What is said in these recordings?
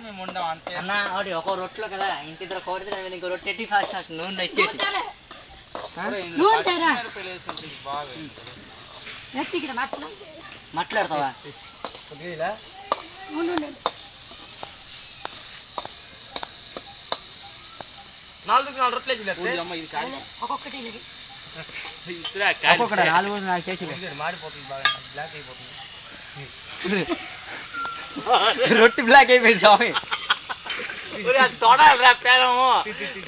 మేము ఉండం అంతే అన్న ఒకటి ఒక రొట్టెలో కదా ఇంటిద్దరు కోడితే ఇంకో రొట్టె ఎట్టి ఫాస్ట్ నూనె ఇచ్చేసి మాట్లాడతావా నాలుగు రొట్టెలు నాలుగు నాకు చేసి మాడిపోతుంది బాగా బ్లాక్ అయిపోతుంది రొట్టె బ్లాక్ అయిపోయింది స్వామి తొడాలి రా పెనము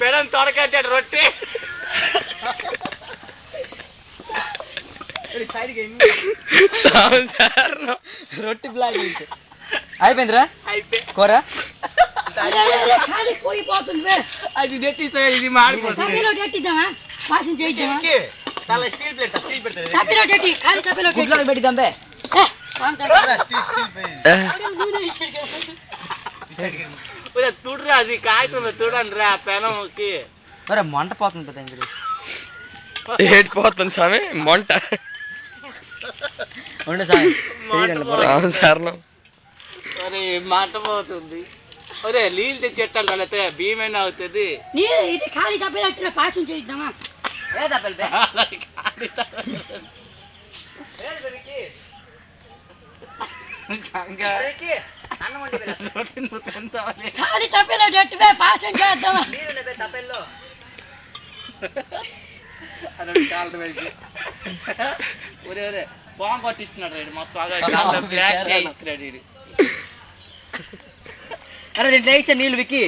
పెనం తొడకట్టాడు రొట్టె రొట్టె బ్లాక్ అయిపోయిందిరా కూర అది తెట్టిస్తా ఇది మాడిపోతుంది పెట్టిద్దాం తుడ్రా అది కాగుతుంది చూడండి రా పెనంకి మరి మంట పోతుంది కదా ఇందులో ఏడిపోతుంది స్వామి మంట ఉండు స్వామి ఒరే మంట పోతుంది ఒరే నీళ్ళు తెచ్చేట్టాలి కలితే భీమైనా అవుతుంది ఇది ఖాళీ తప్పేటట్టు పాసం చేద్దామా ఖాళీ తప్పేటట్టు పాసం చేద్దామా తప్పెల్లో ఒరే ఒరే బాంబు పట్టిస్తున్నాడు రైడు మొత్తం బ్లాక్ చేయిస్తున్నాడు అరే దీంట్లో వేసా నీళ్ళు విక్కి